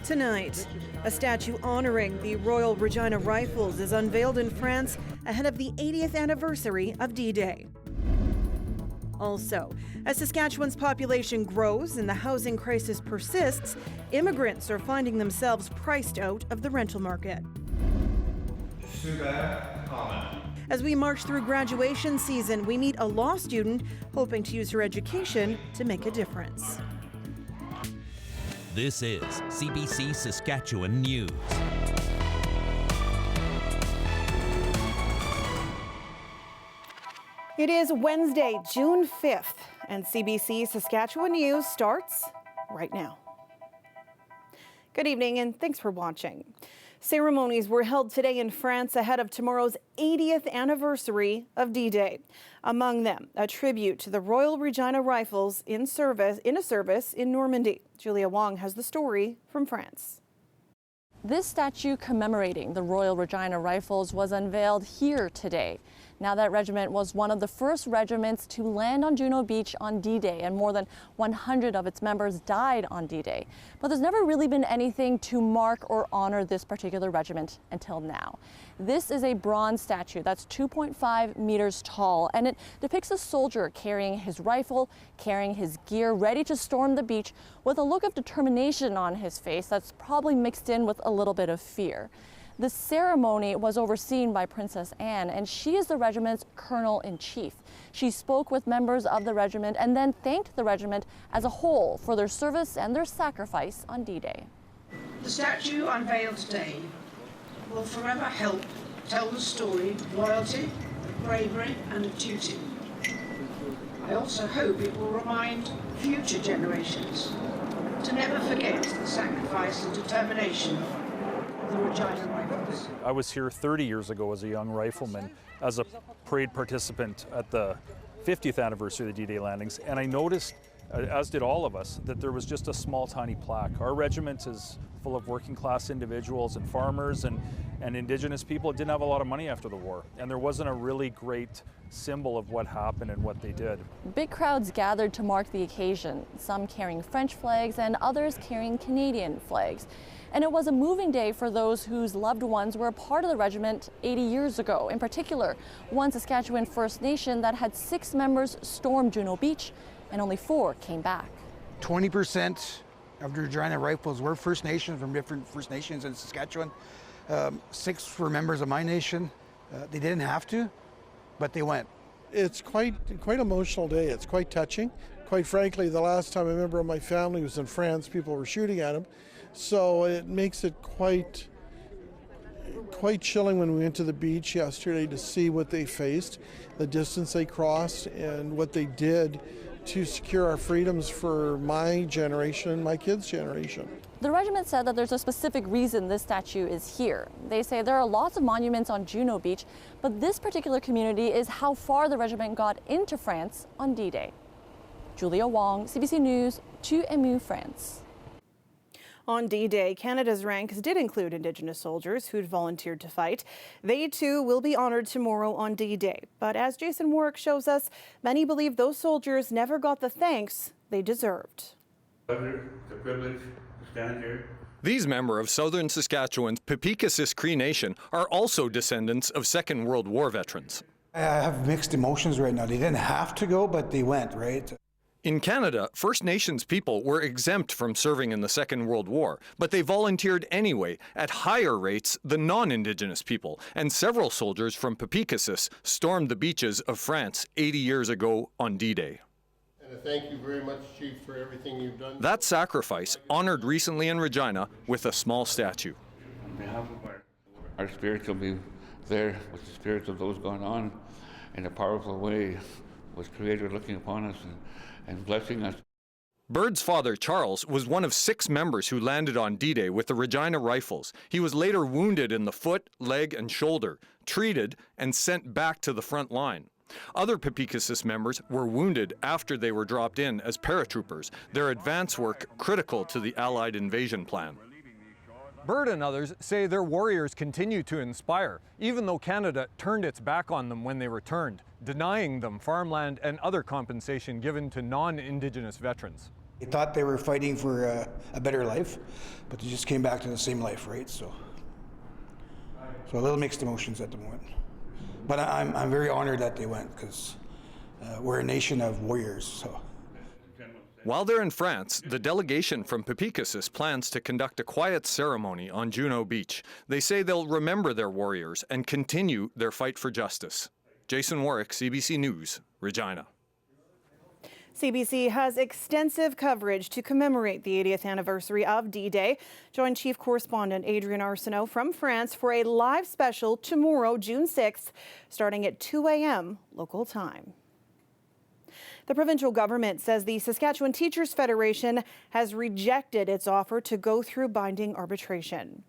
Tonight, a statue honoring the Royal Regina Rifles is unveiled in France ahead of the 80th anniversary of D-Day. Also, as Saskatchewan's population grows and the housing crisis persists, immigrants are finding themselves priced out of the rental market. As we march through graduation season, we meet a law student hoping to use her education to make a difference. This is CBC Saskatchewan News. It is Wednesday, June 5th, and CBC Saskatchewan News starts right now. Good evening, and thanks for watching. Ceremonies were held today in France ahead of tomorrow's 80th anniversary of D-Day. Among them, a tribute to the Royal Regina Rifles in a service in Normandy. Julia Wong has the story from France. This statue commemorating the Royal Regina Rifles was unveiled here today. Now, that regiment was one of the first regiments to land on Juno Beach on D-Day, and more than 100 of its members died on D-Day. But there's never really been anything to mark or honor this particular regiment until now. This is a bronze statue that's 2.5 meters tall, and it depicts a soldier carrying his rifle, carrying his gear, ready to storm the beach with a look of determination on his face that's probably mixed in with a little bit of fear. The ceremony was overseen by Princess Anne, and she is the regiment's colonel-in-chief. She spoke with members of the regiment and then thanked the regiment as a whole for their service and their sacrifice on D-Day. The statue unveiled today will forever help tell the story of loyalty, of bravery and of duty. I also hope it will remind future generations to never forget the sacrifice and determination of the Regina Rifles. I was here 30 years ago as a young rifleman, as a parade participant at the 50th anniversary of the D-Day landings, and I noticed, as did all of us, that there was just a small, tiny plaque. Our regiment is full of working class individuals and farmers and Indigenous people. It didn't have a lot of money after the war, and there wasn't a really great symbol of what happened and what they did. Big crowds gathered to mark the occasion, some carrying French flags and others carrying Canadian flags. And it was a moving day for those whose loved ones were a part of the regiment 80 years ago. In particular, one Saskatchewan First Nation that had 6 members storm Juno Beach and only 4 came back. 20% of the Regina Rifles were First Nations from different First Nations in Saskatchewan. 6 were members of my nation. They didn't have to, but they went. It's quite emotional day. It's quite touching. Quite frankly, the last time a member of my family was in France, people were shooting at him. So it makes it quite chilling when we went to the beach yesterday to see what they faced, the distance they crossed, and what they did to secure our freedoms for my generation and my kids' generation. The regiment said that there's a specific reason this statue is here. They say there are lots of monuments on Juno Beach, but this particular community is how far the regiment got into France on D-Day. Julia Wong, CBC News, 2MU, France. On D-Day, Canada's ranks did include Indigenous soldiers who'd volunteered to fight. They too will be honored tomorrow on D-Day. But as Jason Warwick shows us, many believe those soldiers never got the thanks they deserved. The privilege to stand here. These members of southern Saskatchewan's Pepeekisis Cree Nation are also descendants of Second World War veterans. I have mixed emotions right now. They didn't have to go, but they went, right? In Canada, First Nations people were exempt from serving in the Second World War, but they volunteered anyway at higher rates than non-Indigenous people, and several soldiers from Pepeekisis stormed the beaches of France 80 years ago on D-Day. And thank you very much, Chief, for everything you've done. That sacrifice honored recently in Regina with a small statue. On behalf of our spirits will be there with the spirits of those gone on in a powerful way, with Creator looking upon us and blessing us. Bird's father, Charles, was one of 6 members who landed on D-Day with the Regina Rifles. He was later wounded in the foot, leg, and shoulder, treated, and sent back to the front line. Other Pepeekisis members were wounded after they were dropped in as paratroopers, their advance work critical to the Allied invasion plan. Bird and others say their warriors continue to inspire, even though Canada turned its back on them when they returned, denying them farmland and other compensation given to non-Indigenous veterans. They thought they were fighting for a better life, but they just came back to the same life, right? So a little mixed emotions at the moment. But I'm very honored that they went, because we're a nation of warriors. So. While they're in France, the delegation from Pepicassis plans to conduct a quiet ceremony on Juno Beach. They say they'll remember their warriors and continue their fight for justice. Jason Warwick, CBC News, Regina. CBC has extensive coverage to commemorate the 80th anniversary of D-Day. Join Chief Correspondent Adrian Arsenault from France for a live special tomorrow, June 6th, starting at 2 a.m. local time. The provincial government says the Saskatchewan Teachers Federation has rejected its offer to go through binding arbitration.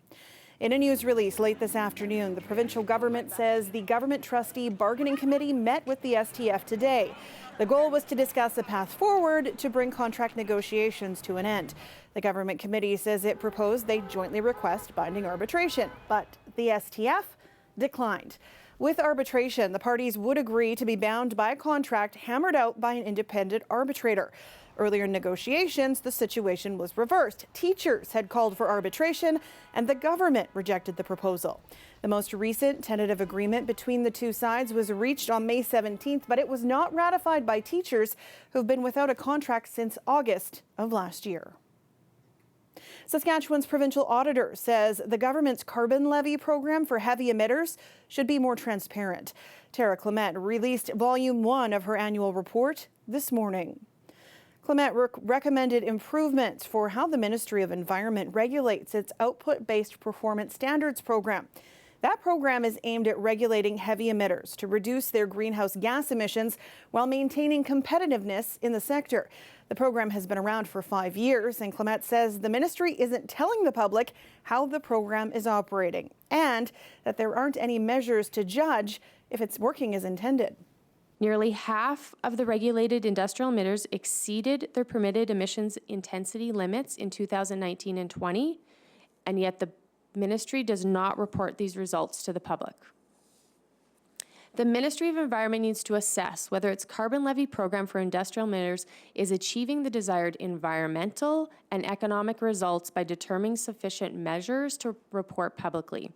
In a news release late this afternoon, the provincial government says the Government Trustee Bargaining Committee met with the STF today. The goal was to discuss a path forward to bring contract negotiations to an end. The government committee says it proposed they jointly request binding arbitration, but the STF declined. With arbitration, the parties would agree to be bound by a contract hammered out by an independent arbitrator. Earlier in negotiations, the situation was reversed. Teachers had called for arbitration, and the government rejected the proposal. The most recent tentative agreement between the two sides was reached on May 17th, but it was not ratified by teachers who've been without a contract since August of last year. Saskatchewan's provincial auditor says the government's carbon levy program for heavy emitters should be more transparent. Tara Clement released Volume 1 of her annual report this morning. Clement recommended improvements for how the Ministry of Environment regulates its output-based performance standards program. That program is aimed at regulating heavy emitters to reduce their greenhouse gas emissions while maintaining competitiveness in the sector. The program has been around for 5 years, and Clement says the ministry isn't telling the public how the program is operating and that there aren't any measures to judge if it's working as intended. Nearly half of the regulated industrial emitters exceeded their permitted emissions intensity limits in 2019 and 20, and yet the ministry does not report these results to the public. The Ministry of Environment needs to assess whether its carbon levy program for industrial emitters is achieving the desired environmental and economic results by determining sufficient measures to report publicly.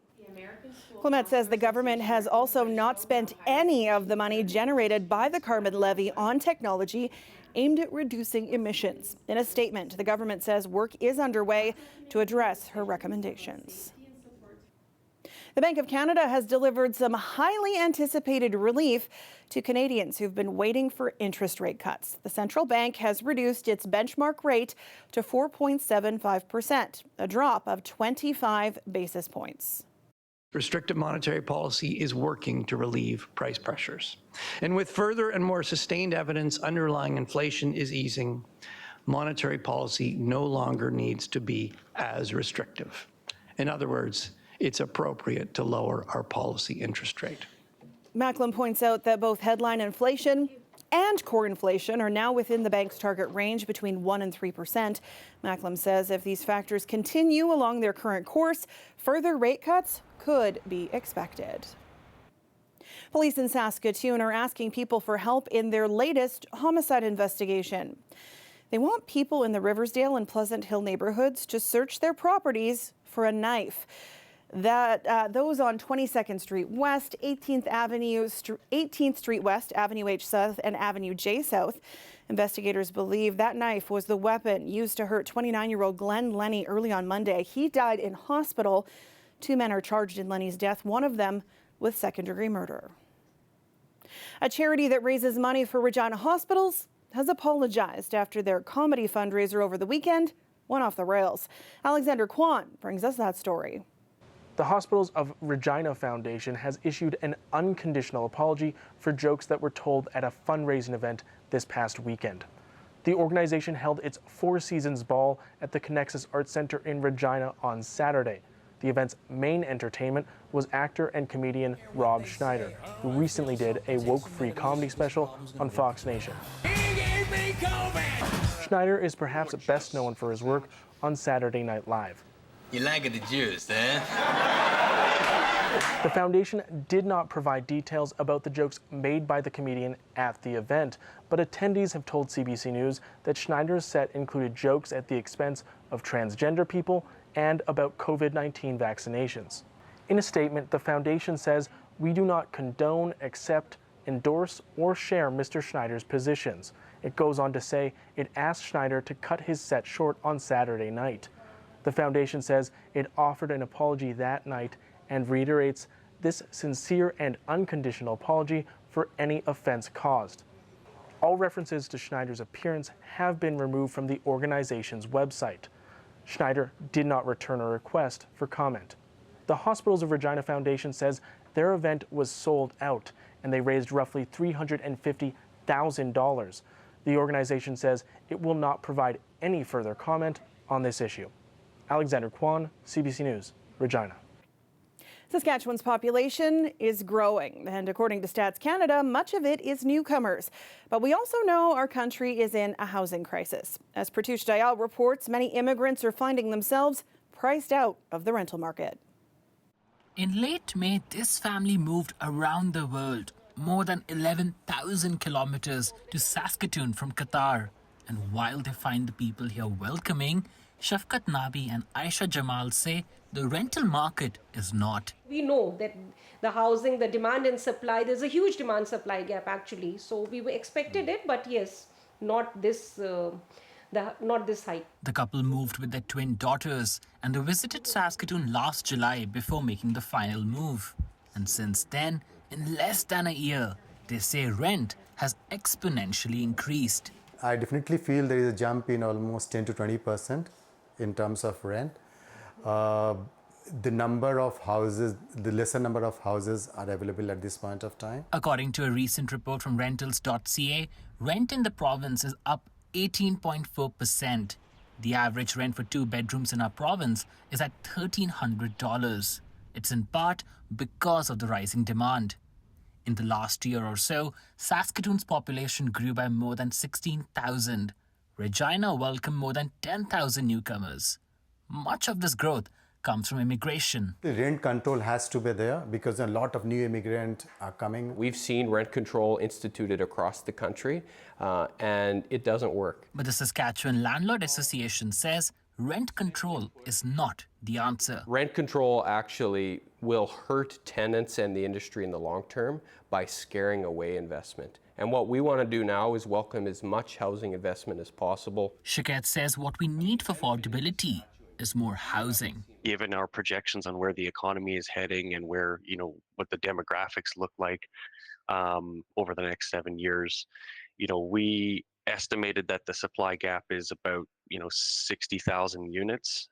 Clement says the government has also not spent any of the money generated by the carbon levy on technology aimed at reducing emissions. In a statement, the government says work is underway to address her recommendations. The Bank of Canada has delivered some highly anticipated relief to Canadians who've been waiting for interest rate cuts. The central bank has reduced its benchmark rate to 4.75%, a drop of 25 basis points. Restrictive monetary policy is working to relieve price pressures. And with further and more sustained evidence underlying inflation is easing, monetary policy no longer needs to be as restrictive. In other words, it's appropriate to lower our policy interest rate. Macklem points out that both headline inflation and core inflation are now within the bank's target range between 1% and 3%. Macklem says if these factors continue along their current course, further rate cuts could be expected. Police in Saskatoon are asking people for help in their latest homicide investigation. They want people in the Riversdale and Pleasant Hill neighborhoods to search their properties for a knife. Those on 22nd Street West, 18th Street West, Avenue H South, and Avenue J South. Investigators believe that knife was the weapon used to hurt 29-year-old Glenn Lenny early on Monday. He died in hospital. 2 men are charged in Lenny's death, one of them with second-degree murder. A charity that raises money for Regina hospitals has apologized after their comedy fundraiser over the weekend went off the rails. Alexander Kwan brings us that story. The Hospitals of Regina Foundation has issued an unconditional apology for jokes that were told at a fundraising event this past weekend. The organization held its Four Seasons Ball at the Connexus Arts Center in Regina on Saturday. The event's main entertainment was actor and comedian Rob Schneider, who recently did a woke-free comedy special on Fox Nation. Schneider is perhaps best known for his work on Saturday Night Live. You like the juice, eh? The foundation did not provide details about the jokes made by the comedian at the event, but attendees have told CBC News that Schneider's set included jokes at the expense of transgender people and about COVID-19 vaccinations. In a statement, the foundation says, "We do not condone, accept, endorse, or share Mr. Schneider's positions." It goes on to say it asked Schneider to cut his set short on Saturday night. The foundation says it offered an apology that night and reiterates this sincere and unconditional apology for any offense caused. All references to Schneider's appearance have been removed from the organization's website. Schneider did not return a request for comment. The Hospitals of Regina Foundation says their event was sold out and they raised roughly $350,000. The organization says it will not provide any further comment on this issue. Alexander Kwan, CBC News, Regina. Saskatchewan's population is growing, and according to Stats Canada, much of it is newcomers. But we also know our country is in a housing crisis. As Pratush Dayal reports, many immigrants are finding themselves priced out of the rental market. In late May, this family moved around the world, more than 11,000 kilometers to Saskatoon from Qatar. And while they find the people here welcoming, Shafkat Nabi and Aisha Jamal say the rental market is not. We know that the housing, the demand and supply, there's a huge demand-supply gap actually. So we expected it, but yes, not this height. The couple moved with their twin daughters and they visited Saskatoon last July before making the final move. And since then, in less than a year, they say rent has exponentially increased. I definitely feel there is a jump in almost 10 to 20% in terms of rent. The number of houses, the lesser number of houses are available at this point of time. According to a recent report from rentals.ca, rent in the province is up 18.4%. The average rent for 2 bedrooms in our province is at $1,300. It's in part because of the rising demand. In the last year or so, Saskatoon's population grew by more than 16,000. Regina welcomed more than 10,000 newcomers. Much of this growth comes from immigration. The rent control has to be there because a lot of new immigrants are coming. We've seen rent control instituted across the country, and it doesn't work. But the Saskatchewan Landlord Association says rent control is not the answer. Rent control actually will hurt tenants and the industry in the long term by scaring away investment. And what we want to do now is welcome as much housing investment as possible. Shaked says what we need for affordability is more housing. Given our projections on where the economy is heading and where, what the demographics look like over the next 7 years, we estimated that the supply gap is about, 60,000 units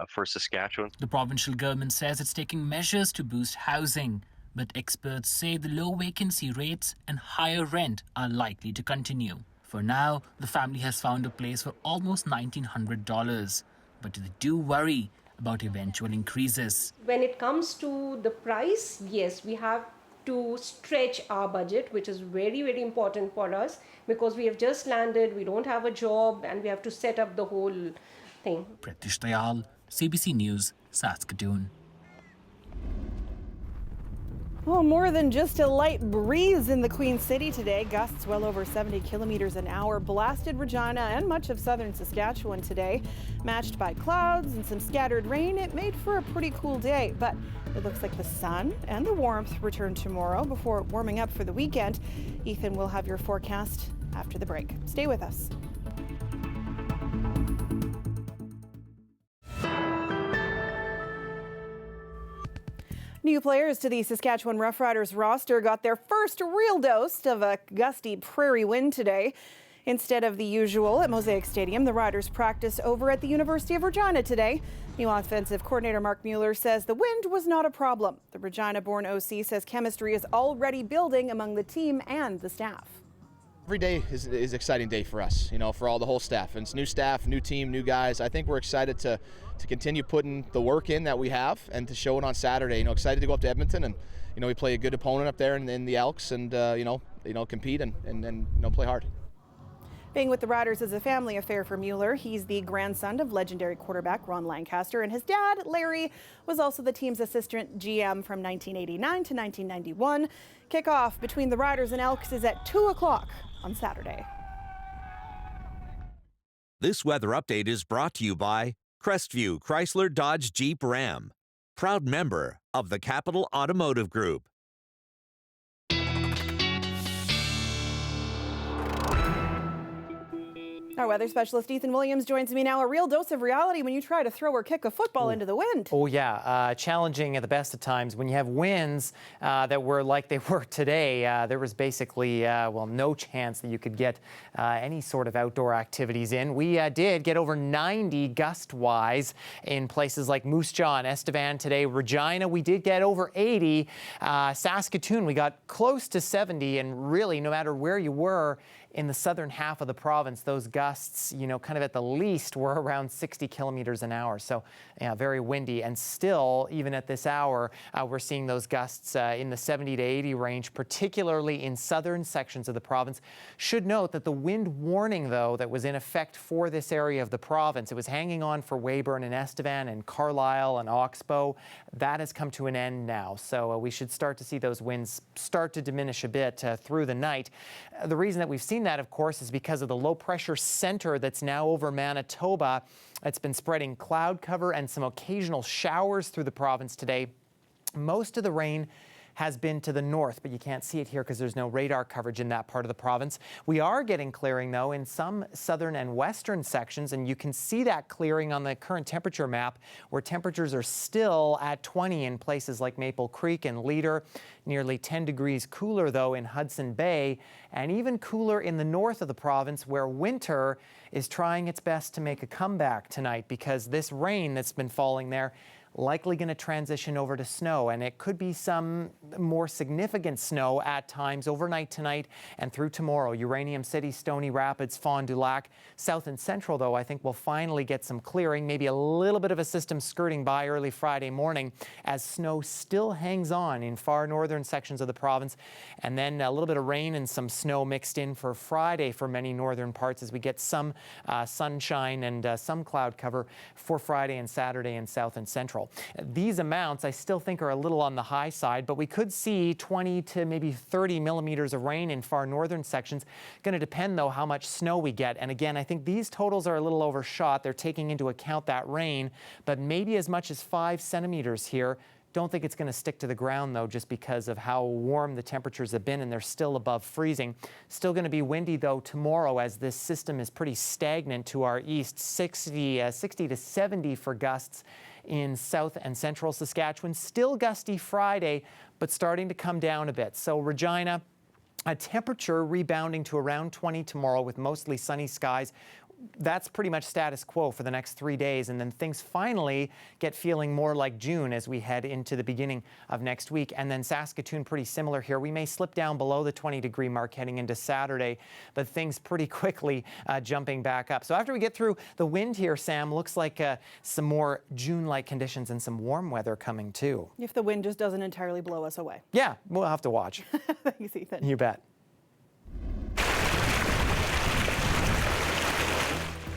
for Saskatchewan. The provincial government says it's taking measures to boost housing, but experts say the low vacancy rates and higher rent are likely to continue. For now, the family has found a place for almost $1,900, but they do worry about eventual increases. When it comes to the price, yes, we have to stretch our budget, which is very, very important for us because we have just landed, we don't have a job, and we have to set up the whole thing. Pratish Dayal, CBC News, Saskatoon. Well, more than just a light breeze in the Queen City today. Gusts well over 70 kilometers an hour blasted Regina and much of southern Saskatchewan today. Matched by clouds and some scattered rain, it made for a pretty cool day. But it looks like the sun and the warmth return tomorrow before warming up for the weekend. Ethan will have your forecast after the break. Stay with us. New players to the Saskatchewan Roughriders roster got their first real dose of a gusty prairie wind today. Instead of the usual at Mosaic Stadium, the Riders practiced over at the University of Regina today. New offensive coordinator Mark Mueller says the wind was not a problem. The Regina-born OC says chemistry is already building among the team and the staff. Every day is an exciting day for us, for the whole staff. And it's new staff, new team, new guys. I think we're excited to continue putting the work in that we have and to show it on Saturday. Excited to go up to Edmonton and, we play a good opponent up there in the Elks and, compete and play hard. Being with the Riders is a family affair for Mueller. He's the grandson of legendary quarterback Ron Lancaster, and his dad, Larry, was also the team's assistant GM from 1989 to 1991. Kickoff between the Riders and Elks is at 2 o'clock on Saturday. This weather update is brought to you by Crestview Chrysler Dodge Jeep Ram, proud member of the Capital Automotive Group. Our weather specialist Ethan Williams joins me now. A real dose of reality when you try to throw or kick a football into the wind. Oh yeah, challenging at the best of times. When you have winds that were like they were today, there was basically, well, no chance that you could get any sort of outdoor activities in. We did get over 90 gust-wise in places like Moose Jaw and Estevan today. Regina, we did get over 80. Saskatoon, we got close to 70, and really, no matter where you were in the southern half of the province, those gusts, you know, kind of at the least were around 60 kilometers an hour. So, yeah, very windy. And still, even at this hour, we're seeing those gusts in the 70 to 80 range, particularly in southern sections of the province. Should note that the wind warning, though, that was in effect for this area of the province, it was hanging on for Weyburn and Estevan and Carlisle and Oxbow. That has come to an end now. So we should start to see those winds start to diminish a bit through the night. The reason that we've seen that, of course, is because of the low pressure center that's now over Manitoba. It's been spreading cloud cover and some occasional showers through the province today. Most of the rain has been to the north, but you can't see it here because there's no radar coverage in that part of the province. We are getting clearing, though, in some southern and western sections, and you can see that clearing on the current temperature map, where temperatures are still at 20 in places like Maple Creek and Leader, nearly 10 degrees cooler, though, in Hudson Bay, and even cooler in the north of the province, where winter is trying its best to make a comeback tonight, because this rain that's been falling there likely going to transition over to snow, and it could be some more significant snow at times overnight tonight and through tomorrow. Uranium City, Stony Rapids, Fond du Lac. South and central, though, I think we'll finally get some clearing, maybe a little bit of a system skirting by early Friday morning, as snow still hangs on in far northern sections of the province, and then a little bit of rain and some snow mixed in for Friday for many northern parts, as we get some sunshine and some cloud cover for Friday and Saturday in south and central. These amounts I still think are a little on the high side, but we could see 20 to maybe 30 millimeters of rain in far northern sections. Going to depend, though, how much snow we get. And again, I think these totals are a little overshot. They're taking into account that rain, but maybe as much as 5 centimeters here. Don't think it's going to stick to the ground, though, just because of how warm the temperatures have been, and they're still above freezing. Still going to be windy, though, tomorrow, as this system is pretty stagnant to our east. 60 to 70 for gusts in south and central Saskatchewan. Still gusty Friday, but starting to come down a bit. So Regina, a temperature rebounding to around 20 tomorrow with mostly sunny skies. That's pretty much status quo for the next 3 days, and then things finally get feeling more like June as we head into the beginning of next week. And then Saskatoon, pretty similar here. We may slip down below the 20-degree mark heading into Saturday, but things pretty quickly jumping back up. So after we get through the wind here, Sam, looks like some more June-like conditions and some warm weather coming too. If the wind just doesn't entirely blow us away. Yeah, we'll have to watch. Thanks, Ethan. You bet.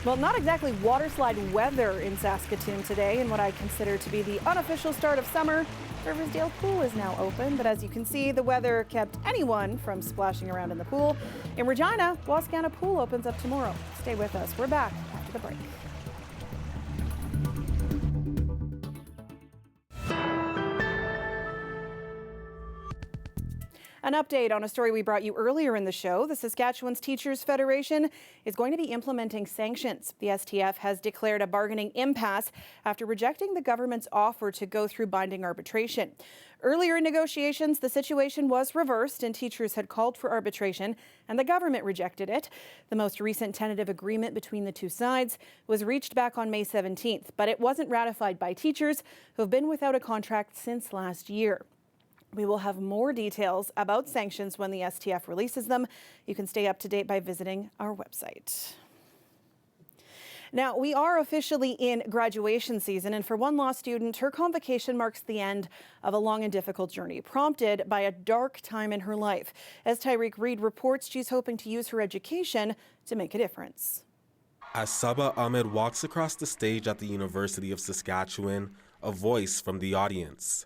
Well, not exactly waterslide weather in Saskatoon today, in what I consider to be the unofficial start of summer. Riversdale Pool is now open, but as you can see, the weather kept anyone from splashing around in the pool. In Regina, Wascana Pool opens up tomorrow. Stay with us. We're back after the break. An update on a story we brought you earlier in the show. The Saskatchewan's Teachers Federation is going to be implementing sanctions. The STF has declared a bargaining impasse after rejecting the government's offer to go through binding arbitration. Earlier in negotiations, the situation was reversed and teachers had called for arbitration, and the government rejected it. The most recent tentative agreement between the two sides was reached back on May 17th, but it wasn't ratified by teachers who have been without a contract since last year. We will have more details about sanctions when the STF releases them. You can stay up to date by visiting our website. Now, we are officially in graduation season, and for one law student, her convocation marks the end of a long and difficult journey, prompted by a dark time in her life. As Tyreek Reed reports, she's hoping to use her education to make a difference. As Saba Ahmed walks across the stage at the University of Saskatchewan, a voice from the audience.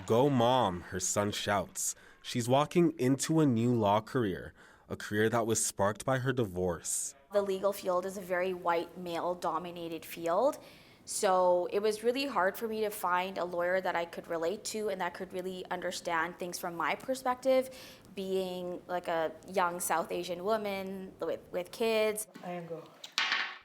Go Mom, her son shouts. She's walking into a new law career, a career that was sparked by her divorce. The legal field is a very white, male-dominated field, so it was really hard for me to find a lawyer that I could relate to and that could really understand things from my perspective, being like a young South Asian woman with kids.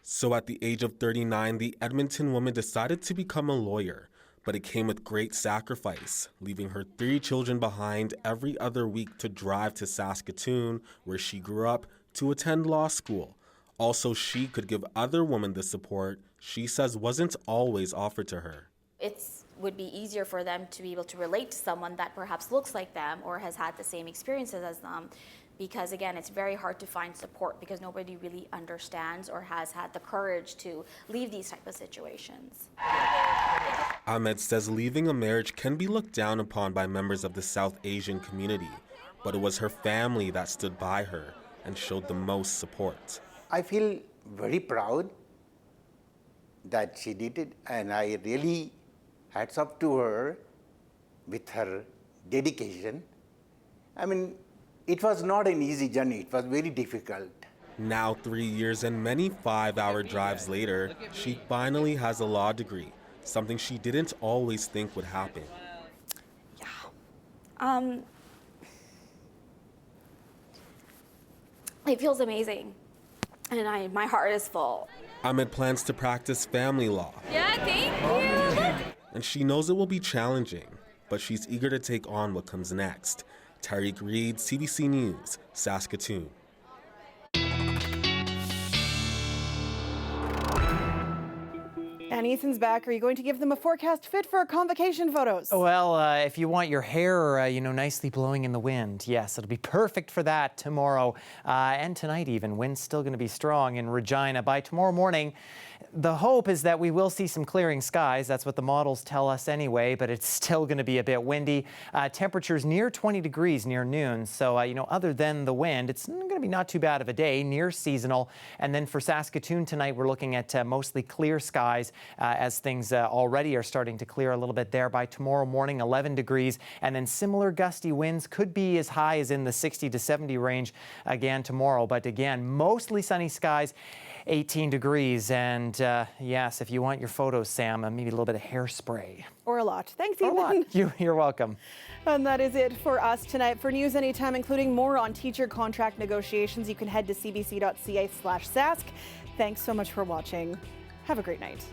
So at the age of 39, the Edmonton woman decided to become a lawyer, but it came with great sacrifice, leaving her 3 children behind every other week to drive to Saskatoon, where she grew up, to attend law school. Also, she could give other women the support she says wasn't always offered to her. It would be easier for them to be able to relate to someone that perhaps looks like them or has had the same experiences as them, because again, it's very hard to find support because nobody really understands or has had the courage to leave these type of situations. Ahmed says leaving a marriage can be looked down upon by members of the South Asian community, but it was her family that stood by her and showed the most support. I feel very proud that she did it, and I really hats off to her with her dedication. I mean, it was not an easy journey, it was very difficult. Now 3 years and many 5-hour drives later, she finally has a law degree, something she didn't always think would happen. It feels amazing, and my heart is full. Ahmed plans to practice family law. Yeah, thank you. And she knows it will be challenging, but she's eager to take on what comes next. Tyreek Reed, CBC News, Saskatoon. And Ethan's back. Are you going to give them a forecast fit for convocation photos? Well, if you want your hair, nicely blowing in the wind, yes, it'll be perfect for that tomorrow and tonight even. Wind's still going to be strong in Regina. By tomorrow morning, the hope is that we will see some clearing skies. That's what the models tell us anyway, but it's still going to be a bit windy. Temperatures near 20 degrees near noon. So, other than the wind, it's going to be not too bad of a day, near seasonal. And then for Saskatoon tonight, we're looking at mostly clear skies as things already are starting to clear a little bit there. By tomorrow morning, 11 degrees. And then similar gusty winds could be as high as in the 60 to 70 range again tomorrow. But again, mostly sunny skies. 18 degrees, and yes, if you want your photos, Sam, maybe a little bit of hairspray. Or a lot. Thanks, Ethan. You're welcome. And that is it for us tonight. For news anytime, including more on teacher contract negotiations, you can head to cbc.ca/sask. Thanks so much for watching. Have a great night.